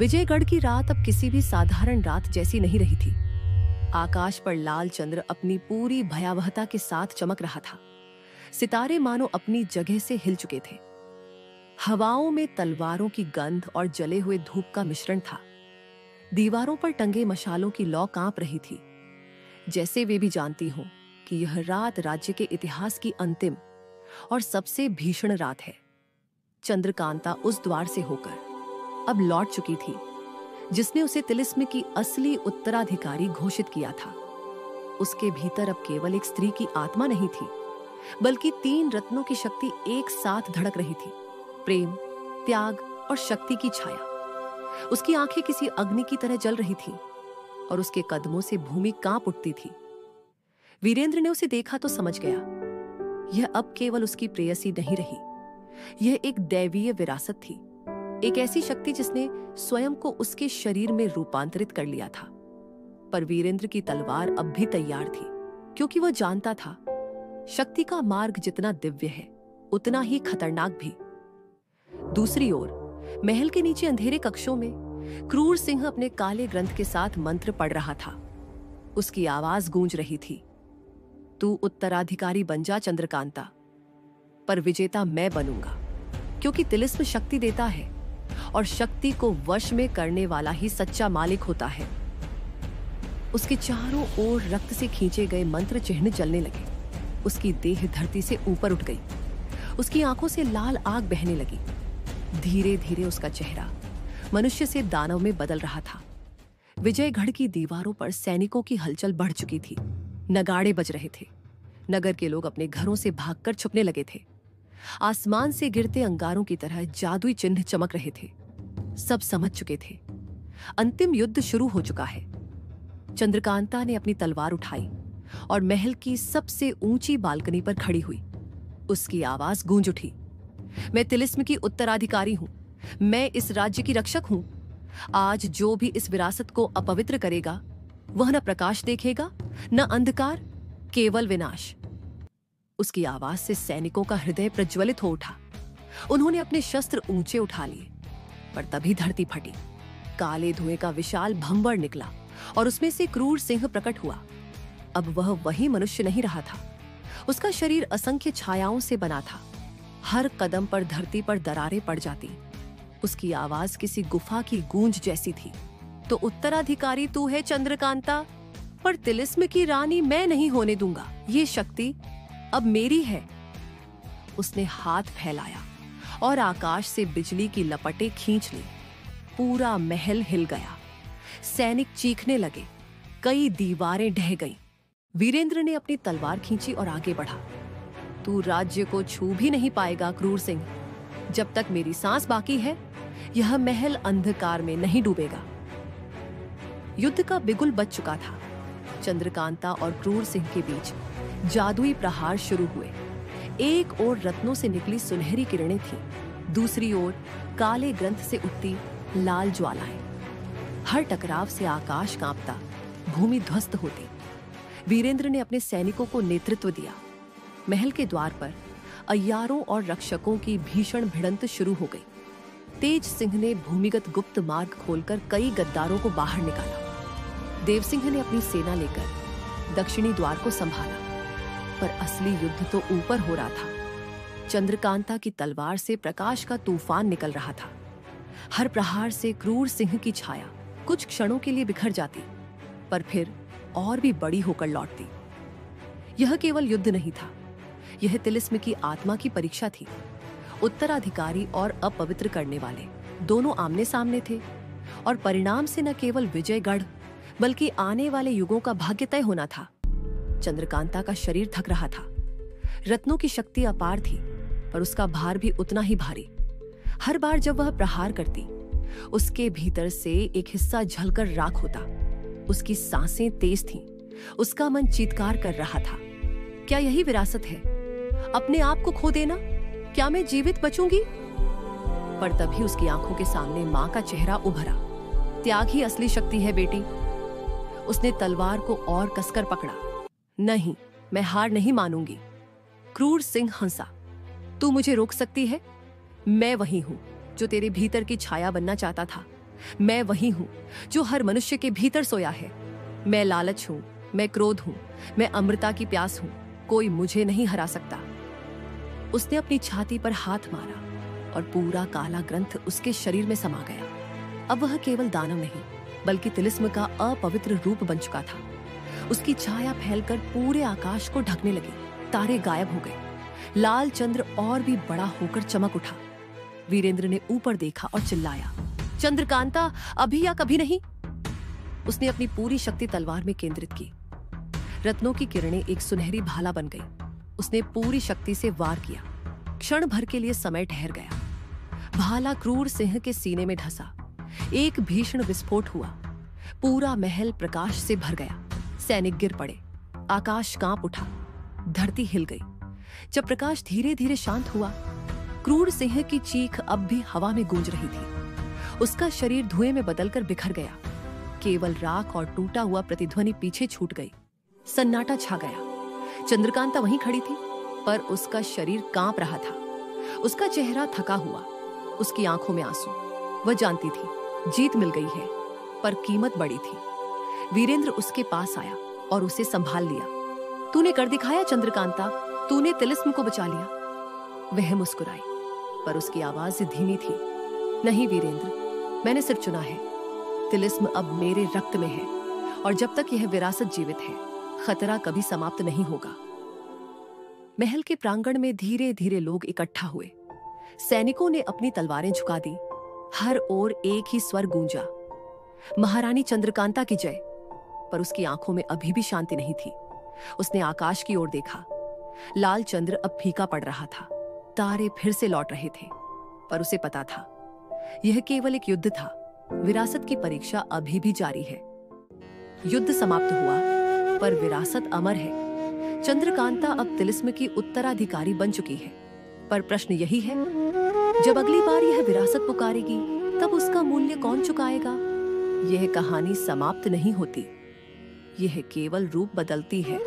विजयगढ़ की रात अब किसी भी साधारण रात जैसी नहीं रही थी। आकाश पर लाल चंद्र अपनी पूरी भयावहता के साथ चमक रहा था। सितारे मानो अपनी जगह से हिल चुके थे। हवाओं में तलवारों की गंध और जले हुए धूप का मिश्रण था। दीवारों पर टंगे मशालों की लौ कांप रही थी, जैसे वे भी जानती हों कि यह रात राज्य के इतिहास की अंतिम और सबसे भीषण रात है। चंद्रकांता उस द्वार से होकर अब लौट चुकी थी जिसने उसे तिलिस्म की असली उत्तराधिकारी घोषित किया था। उसके भीतर अब केवल एक स्त्री की आत्मा नहीं थी, बल्कि 3 रत्नों की शक्ति एक साथ धड़क रही थी। प्रेम, त्याग और शक्ति की छाया। उसकी आंखें किसी अग्नि की तरह जल रही थीं और उसके कदमों से भूमि कांप उठती थी। वीरेंद्र ने उसे देखा तो समझ गया, यह अब केवल उसकी प्रेयसी नहीं रही, यह एक दैवीय विरासत थी, एक ऐसी शक्ति जिसने स्वयं को उसके शरीर में रूपांतरित कर लिया था। पर वीरेंद्र की तलवार अब भी तैयार थी, क्योंकि वह जानता था शक्ति का मार्ग जितना दिव्य है उतना ही खतरनाक भी। दूसरी ओर महल के नीचे अंधेरे कक्षों में क्रूर सिंह अपने काले ग्रंथ के साथ मंत्र पढ़ रहा था। उसकी आवाज गूंज रही थी, तू उत्तराधिकारी बन जा चंद्रकांता, पर विजेता मैं बनूंगा, क्योंकि तिलिस्म शक्ति देता है और शक्ति को वश में करने वाला ही सच्चा मालिक होता है। उसके चारों ओर रक्त से खींचे गए मंत्र चिन्ह चलने लगे। उसकी देह धरती से ऊपर उठ गई। उसकी आंखों से लाल आग बहने लगी। धीरे धीरे उसका चेहरा मनुष्य से दानव में बदल रहा था। विजयगढ़ की दीवारों पर सैनिकों की हलचल बढ़ चुकी थी। नगाड़े बज रहे थे। नगर के लोग अपने घरों से भागकर छुपने लगे थे। आसमान से गिरते अंगारों की तरह जादुई चिन्ह चमक रहे थे। सब समझ चुके थे, अंतिम युद्ध शुरू हो चुका है। चंद्रकांता ने अपनी तलवार उठाई और महल की सबसे ऊंची बालकनी पर खड़ी हुई। उसकी आवाज गूंज उठी, मैं तिलिस्म की उत्तराधिकारी हूं, मैं इस राज्य की रक्षक हूं। आज जो भी इस विरासत को अपवित्र करेगा, वह न प्रकाश देखेगा न अंधकार, केवल विनाश। उसकी आवाज से सैनिकों का हृदय प्रज्वलित हो उठा। उन्होंने अपने शस्त्र ऊंचे उठा लिए, पर तभी धरती फटी। काले धुएं का विशाल भंवर निकला और उसमें से क्रूर सिंह प्रकट हुआ। अब वह वही मनुष्य नहीं रहा था। उसका शरीर असंख्य छायाओं से बना था। हर कदम पर धरती पर दरारें पड़ जाती। उसकी आवाज किसी गुफा की गूंज जैसी थी, तो उत्तराधिकारी तू है चंद्रकांता, पर तिलिस्म की रानी मैं नहीं होने दूंगा। ये शक्ति अब मेरी है। उसने हाथ फैलाया और आकाश से बिजली की लपटें खींच ली। पूरा महल हिल गया। सैनिक चीखने लगे। कई दीवारें ढह गईं। वीरेंद्र ने अपनी तलवार खींची और आगे बढ़ा। तू राज्य को छू भी नहीं पाएगा क्रूर सिंह। जब तक मेरी सांस बाकी है, यह महल अंधकार में नहीं डूबेगा। युद्ध का बिगुल बज चुका था। चंद्रकांता और क्रूर सिंह के बीच जादुई प्रहार शुरू हुए। एक ओर रत्नों से निकली सुनहरी किरणें थीं, दूसरी ओर काले ग्रंथ से उठती लाल ज्वालाएं। हर टकराव से आकाश कांपता, भूमि ध्वस्त होती। वीरेंद्र ने अपने सैनिकों को नेतृत्व दिया। महल के द्वार पर अय्यारों और रक्षकों की भीषण भिड़ंत शुरू हो गई। तेज सिंह ने भूमिगत गुप्त मार्ग खोलकर कई गद्दारों को बाहर निकाला। देवसिंह ने अपनी सेना लेकर दक्षिणी द्वार को संभाला, पर असली युद्ध तो ऊपर हो रहा था। चंद्रकांता की तलवार से प्रकाश का तूफान निकल रहा था। हर प्रहार से क्रूर सिंह की छाया कुछ क्षणों के लिए बिखर जाती, पर फिर और भी बड़ी होकर लौटती। यह केवल युद्ध नहीं था, यह तिलिस्म की आत्मा की परीक्षा थी। उत्तराधिकारी और अपवित्र करने वाले दोनों आमने सामने थे, और परिणाम से न केवल विजयगढ़ बल्कि आने वाले युगों का भाग्य तय होना था। चंद्रकांता का शरीर थक रहा था। रत्नों की शक्ति अपार थी, पर उसका भार भी उतना ही भारी। हर बार जब वह प्रहार करती, उसके भीतर से एक हिस्सा जलकर राख होता। उसकी सांसें तेज थीं, उसका मन चीत्कार कर रहा था, क्या यही विरासत है? अपने आप को खो देना? क्या मैं जीवित बचूंगी? पर तभी उसकी आंखों के सामने मां का चेहरा उभरा। त्याग ही असली शक्ति है बेटी। उसने तलवार को और कसकर पकड़ा। नहीं, मैं हार नहीं मानूंगी। क्रूर सिंह हंसा। तू मुझे रोक सकती है? मैं वही हूं जो तेरे भीतर की छाया बनना चाहता था, मैं वही हूं जो हर मनुष्य के भीतर सोया है। मैं लालच हूं, मैं क्रोध हूं, मैं अमृता की प्यास हूं। कोई मुझे नहीं हरा सकता। उसने अपनी छाती पर हाथ मारा और पूरा काला ग्रंथ उसके शरीर में समा गया। अब वह केवल दानव नहीं बल्कि तिलिस्म का अपवित्र रूप बन चुका था। उसकी छाया फैलकर पूरे आकाश को ढकने लगी। तारे गायब हो गए। लाल चंद्र और भी बड़ा होकर चमक उठा। वीरेंद्र ने ऊपर देखा और चिल्लाया, चंद्रकांता, अभी या कभी नहीं। उसने अपनी पूरी शक्ति तलवार में केंद्रित की। रत्नों की किरणें एक सुनहरी भाला बन गई। उसने पूरी शक्ति से वार किया। क्षण भर के लिए समय ठहर गया। भाला क्रूर सिंह के सीने में ढसा। एक भीषण विस्फोट हुआ। पूरा महल प्रकाश से भर गया। सैनिक गिर पड़े। आकाश कांप उठा। धरती हिल गई। जब प्रकाश धीरे धीरे शांत हुआ, क्रूर सिंह की चीख अब भी हवा में गूंज रही थी। उसका शरीर धुएं में बदलकर बिखर गया। केवल राख और टूटा हुआ प्रतिध्वनि पीछे छूट गई। सन्नाटा छा गया। चंद्रकांता वहीं खड़ी थी, पर उसका शरीर कांप रहा था। उसका चेहरा थका हुआ, उसकी आंखों में आंसू। वह जानती थी जीत मिल गई है, पर कीमत बड़ी थी। वीरेंद्र उसके पास आया और उसे संभाल लिया। तूने कर दिखाया चंद्रकांता, तूने तिलिस्म को बचा लिया। वह मुस्कुराई, पर उसकी आवाज धीमी थी। नहीं वीरेंद्र, मैंने सिर्फ चुना है। तिलिस्म अब मेरे रक्त में है, और जब तक यह विरासत जीवित है, खतरा कभी समाप्त नहीं होगा। महल के प्रांगण में धीरे धीरे लोग इकट्ठा हुए। सैनिकों ने अपनी तलवारें झुका दी। हर ओर एक ही स्वर गूंजा, महारानी चंद्रकांता की जय। पर उसकी आंखों में अभी भी शांति नहीं थी। उसने आकाश की ओर देखा। लाल चंद्र अब फीका पड़ रहा था। तारे फिर से लौट रहे थे, पर उसे पता था यह केवल एक युद्ध था। विरासत की परीक्षा अभी भी जारी है। युद्ध समाप्त हुआ, पर विरासत अमर है। चंद्रकांता अब तिलिस्म की उत्तराधिकारी बन चुकी है। पर प्रश्न यही है, जब अगली बार यह विरासत पुकारेगी, तब उसका मूल्य कौन चुकाएगा? यह कहानी समाप्त नहीं होती, यह केवल रूप बदलती है।